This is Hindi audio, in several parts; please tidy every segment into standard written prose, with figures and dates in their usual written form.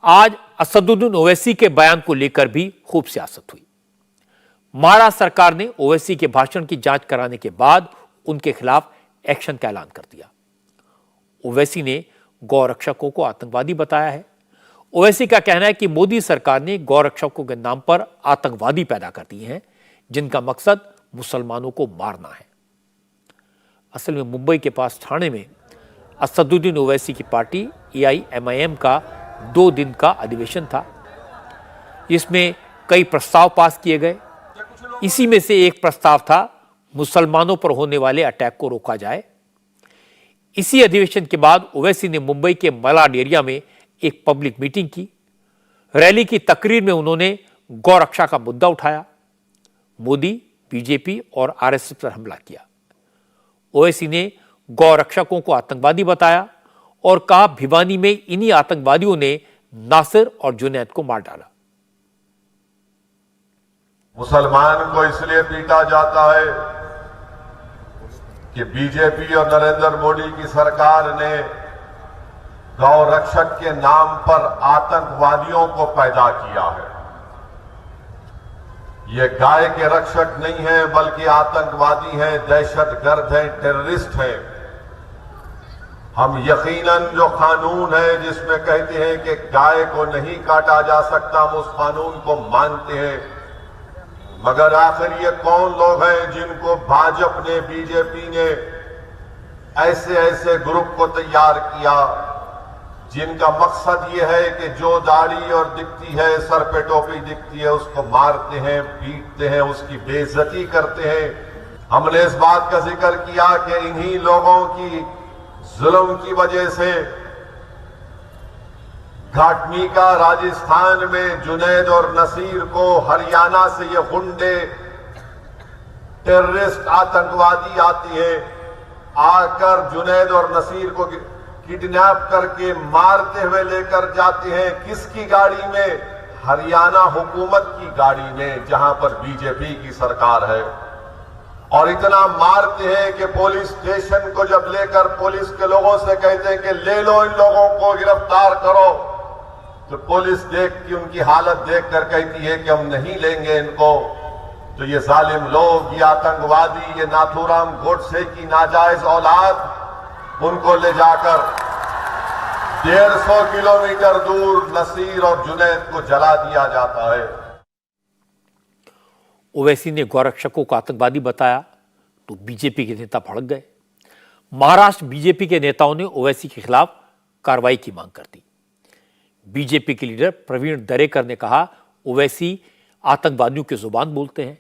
आज असदुद्दीन ओवैसी के बयान को लेकर भी खूब सियासत हुई। महाराष्ट्र सरकार ने ओवैसी के भाषण की जांच कराने के बाद उनके खिलाफ एक्शन का ऐलान कर दिया। ओवैसी ने गौरक्षकों को आतंकवादी बताया है। ओवैसी का कहना है कि मोदी सरकार ने गौरक्षकों के नाम पर आतंकवादी पैदा कर दिए हैं, जिनका मकसद मुसलमानों को मारना है। असल में मुंबई के पास ठाणे में असदुद्दीन ओवैसी की पार्टी AIMIM का 2 दिन का अधिवेशन था। इसमें कई प्रस्ताव पास किए गए। इसी में से एक प्रस्ताव था मुसलमानों पर होने वाले अटैक को रोका जाए। इसी अधिवेशन के बाद ओवैसी ने मुंबई के मलाड एरिया में एक पब्लिक मीटिंग की। रैली की तकरीर में उन्होंने गौरक्षा का मुद्दा उठाया। मोदी, बीजेपी और RSS पर हमला किया। ओवैसी ने गौरक्षकों को आतंकवादी बताया और कहा भिवानी में इन्हीं आतंकवादियों ने नासिर और जुनैद को मार डाला। मुसलमान को इसलिए पीटा जाता है कि बीजेपी और नरेंद्र मोदी की सरकार ने गौरक्षक के नाम पर आतंकवादियों को पैदा किया है। ये गाय के रक्षक नहीं है, बल्कि आतंकवादी हैं, दहशतगर्द हैं, टेररिस्ट हैं। हम यकीनन जो कानून है जिसमें कहते हैं कि गाय को नहीं काटा जा सकता, हम उस कानून को मानते हैं। मगर आखिर ये कौन लोग हैं जिनको भाजपा ने, बीजेपी ने ऐसे ऐसे ग्रुप को तैयार किया जिनका मकसद ये है कि जो दाढ़ी और दिखती है, सर पे टोपी दिखती है, उसको मारते हैं, पीटते हैं, उसकी बेइज्जती करते हैं। हमने इस बात का जिक्र किया कि इन्हीं लोगों की जुल्म की वजह से घाटनी का राजस्थान में जुनैद और नसीर को, हरियाणा से ये गुंडे टेररिस्ट आतंकवादी आती है, आकर जुनैद और नसीर को किडनैप करके मारते हुए लेकर जाते हैं। किसकी गाड़ी में? हरियाणा हुकूमत की गाड़ी में, जहां पर बीजेपी की सरकार है। और इतना मारते हैं कि पुलिस स्टेशन को जब लेकर पुलिस के लोगों से कहते हैं कि ले लो इन लोगों को, गिरफ्तार करो, तो पुलिस देख के उनकी हालत देखकर कहती है कि हम नहीं लेंगे इनको। तो ये जालिम लोग, ये आतंकवादी, ये नाथूराम गोडसे की नाजायज औलाद, उनको ले जाकर 150 किलोमीटर दूर नसीर और जुनैद को जला दिया जाता है। ओवैसी ने गौरक्षकों को आतंकवादी बताया तो बीजेपी के नेता भड़क गए। महाराष्ट्र बीजेपी के नेताओं ने ओवैसी के खिलाफ कार्रवाई की मांग कर दी। बीजेपी के लीडर प्रवीण दरेकर ने कहा ओवैसी आतंकवादियों की जुबान बोलते हैं,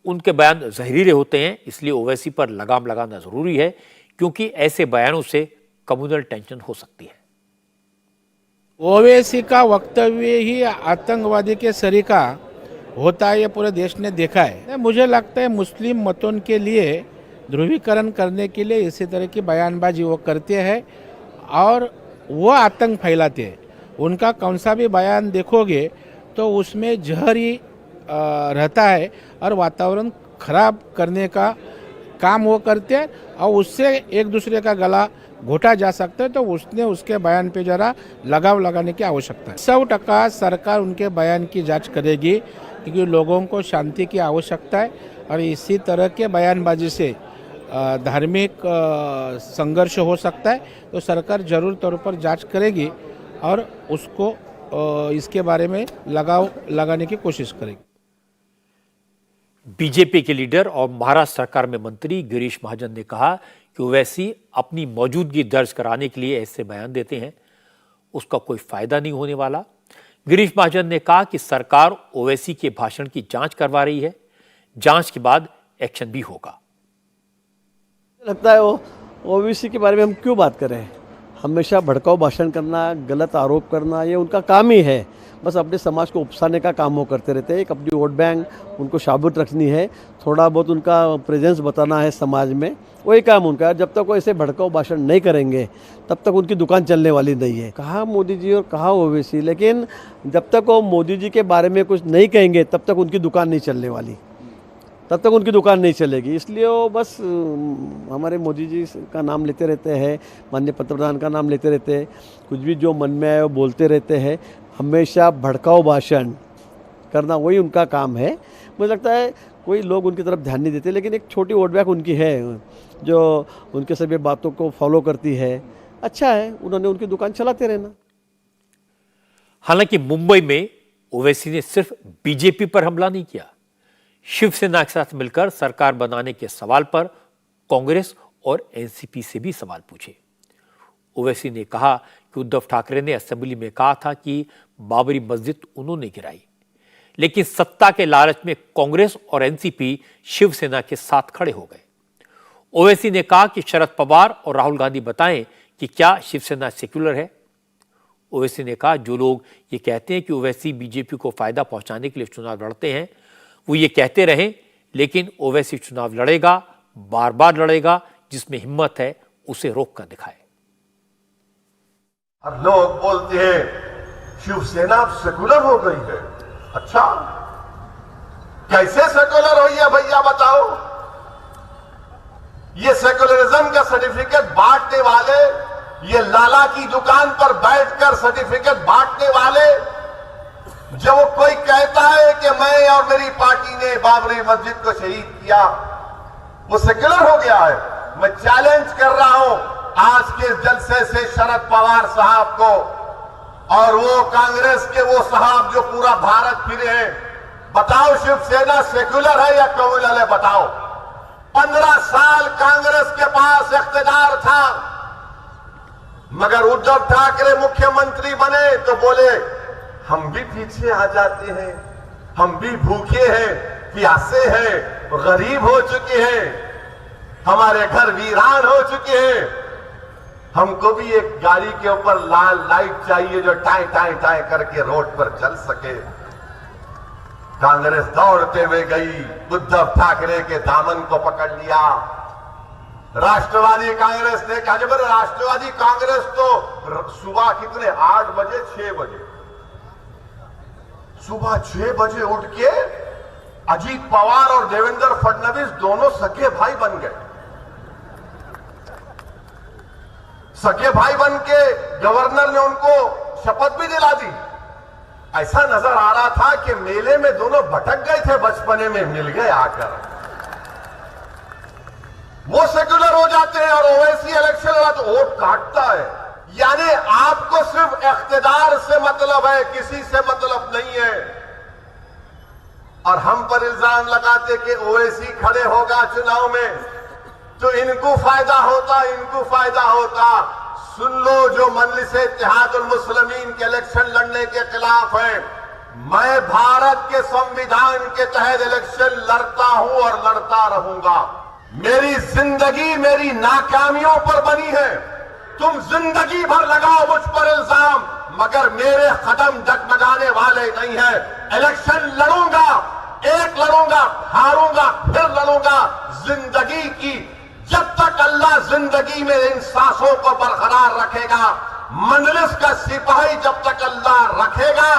उनके बयान जहरीले होते हैं, इसलिए ओवैसी पर लगाम लगाना जरूरी है, क्योंकि ऐसे बयानों से कम्युनल टेंशन हो सकती है। ओवैसी का वक्तव्य ही आतंकवादी के सरीका होता है, ये पूरे देश ने देखा है। मुझे लगता है मुस्लिम मतों के लिए ध्रुवीकरण करने के लिए इसी तरह की बयानबाजी वो करते हैं और वो आतंक फैलाते हैं। उनका कौन सा भी बयान देखोगे तो उसमें जहर ही रहता है और वातावरण खराब करने का काम वो करते हैं और उससे एक दूसरे का गला घोटा जा सकता है। तो उसने उसके बयान पे जरा लगाव लगाने की आवश्यकता है। 100% सरकार उनके बयान की जांच करेगी, क्योंकि लोगों को शांति की आवश्यकता है और इसी तरह के बयानबाजी से धार्मिक संघर्ष हो सकता है। तो सरकार जरूर तौर पर जांच करेगी और उसको इसके बारे में लगाव लगाने की कोशिश करेगी। बीजेपी के लीडर और महाराष्ट्र सरकार में मंत्री गिरीश महाजन ने कहा कि ओवैसी अपनी मौजूदगी दर्ज कराने के लिए ऐसे बयान देते हैं, उसका कोई फायदा नहीं होने वाला। गिरीश महाजन ने कहा कि सरकार ओवैसी के भाषण की जांच करवा रही है, जांच के बाद एक्शन भी होगा। लगता है वो ओवैसी के बारे में हम क्यों बात करें? हमेशा भड़काऊ भाषण करना, गलत आरोप करना, ये उनका काम ही है। बस अपने समाज को उकसाने का काम वो करते रहते हैं। एक अपनी वोट बैंक उनको शाबुत रखनी है, थोड़ा बहुत उनका प्रेजेंस बताना है समाज में, वही काम उनका है। जब तक वो ऐसे भड़काऊ भाषण नहीं करेंगे तब तक उनकी दुकान चलने वाली नहीं है। कहा मोदी जी और कहा ओवैसी, लेकिन जब तक वो मोदी जी के बारे में कुछ नहीं कहेंगे तब तक उनकी दुकान नहीं चलने वाली। तब तक उनकी दुकान नहीं चलेगी। इसलिए वो बस हमारे मोदी जी का नाम लेते रहते हैं, माननीय पंतप्रधान का नाम लेते रहते हैं, कुछ भी जो मन में आए वो बोलते रहते हैं, हमेशा भड़काऊ भाषण करना वही उनका काम है। मुझे लगता है कोई लोग उनकी तरफ ध्यान नहीं देते, लेकिन एक छोटी वोट बैंक उनकी है जो उनके सभी बातों को फॉलो करती है। अच्छा है, उन्होंने उनकी दुकान चलाते रहना। हालांकि मुंबई में ओवैसी ने सिर्फ बीजेपी पर हमला नहीं किया, शिवसेना के साथ मिलकर सरकार बनाने के सवाल पर कांग्रेस और एनसीपी से भी सवाल पूछे। ओवैसी ने कहा कि उद्धव ठाकरे ने असेंबली में कहा था कि बाबरी मस्जिद उन्होंने गिराई, लेकिन सत्ता के लालच में कांग्रेस और एनसीपी शिवसेना के साथ खड़े हो गए। ओवैसी ने कहा कि शरद पवार और राहुल गांधी बताएं कि क्या शिवसेना सेक्युलर है। ओवैसी ने कहा जो लोग ये कहते हैं कि ओवैसी बीजेपी को फायदा पहुंचाने के लिए चुनाव लड़ते हैं, वो ये कहते रहें, लेकिन ओवैसी चुनाव लड़ेगा, बार बार लड़ेगा। जिसमें हिम्मत है उसे रोक कर दिखाए। अब लोग बोलते हैं शिवसेना अब सेकुलर हो गई है। अच्छा, कैसे सेकुलर हुई है भैया बताओ? ये सेकुलरिज्म का सर्टिफिकेट बांटने वाले, ये लाला की दुकान पर बैठकर सर्टिफिकेट बांटने वाले, जब वो कोई कहता है कि मैं और मेरी पार्टी ने बाबरी मस्जिद को शहीद किया, वो सेकुलर हो गया है। मैं चैलेंज कर रहा हूं आज के जलसे से शरद पवार साहब को और वो कांग्रेस के वो साहब जो पूरा भारत फिरे हैं, बताओ शिवसेना सेकुलर है या कम्युनल है? बताओ। 15 साल कांग्रेस के पास इख्तियार था, मगर उद्धव ठाकरे मुख्यमंत्री बने तो बोले हम भी पीछे आ जाते हैं, हम भी भूखे हैं, प्यासे हैं, गरीब हो चुके हैं, हमारे घर वीरान हो चुके हैं, हमको भी एक गाड़ी के ऊपर लाल लाइट चाहिए जो टाई टाई टाई करके रोड पर चल सके। कांग्रेस दौड़ते हुए गई, उद्धव ठाकरे के दामन को पकड़ लिया। राष्ट्रवादी कांग्रेस ने कहा, जब राष्ट्रवादी कांग्रेस तो सुबह कितने 8 बजे 6 बजे सुबह 6 बजे उठ के अजीत पवार और देवेंद्र फडणवीस दोनों सगे भाई बन गए। सगे भाई बन के गवर्नर ने उनको शपथ भी दिला दी। ऐसा नजर आ रहा था कि मेले में दोनों भटक गए थे, बचपने में मिल गए आकर। वो सेक्युलर हो जाते हैं और ओवैसी इलेक्शन लड़ा तो वोट काटता है। यानी आपको सिर्फ इख्तियार से मतलब है, किसी से मतलब नहीं है। और हम पर इल्जाम लगाते कि ओवैसी खड़े होगा चुनाव में तो इनको फायदा होता, इनको फायदा होता। सुन लो, जो मजलिस इत्तेहादुल मुस्लिमीन के इलेक्शन लड़ने के खिलाफ है, मैं भारत के संविधान के तहत इलेक्शन लड़ता हूं और लड़ता रहूंगा। मेरी जिंदगी मेरी नाकामियों पर बनी है। तुम जिंदगी भर लगाओ मुझ पर इल्जाम, मगर मेरे कदम डगमगाने वाले नहीं है। इलेक्शन लड़ूंगा, एक लड़ूंगा, हारूंगा, फिर लड़ूंगा। जिंदगी की जब तक अल्लाह जिंदगी में इन सांसों को बरकरार रखेगा, मंजलिस का सिपाही जब तक अल्लाह रखेगा,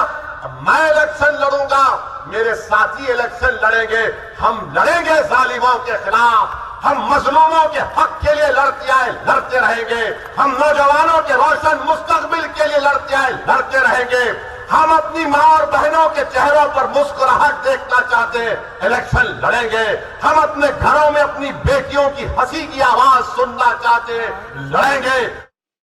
मैं इलेक्शन लड़ूंगा, मेरे साथी इलेक्शन लड़ेंगे। हम लड़ेंगे जालिमों के खिलाफ, हम मजलूमों के हक के लिए लड़ते आए, लड़ते रहेंगे। हम नौजवानों के रोशन मुस्तकबिल के लिए लड़ते आए, लड़ते रहेंगे। हम अपनी मां और बहनों के चेहरों पर मुस्कुराहट देखना चाहते हैं, इलेक्शन लड़ेंगे। हम अपने घरों में अपनी बेटियों की हंसी की आवाज सुनना चाहते हैं, लड़ेंगे।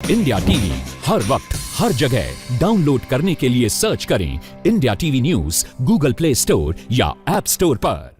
इंडिया टीवी हर वक्त हर जगह डाउनलोड करने के लिए सर्च करें India TV news Google play store या ऐप स्टोर पर।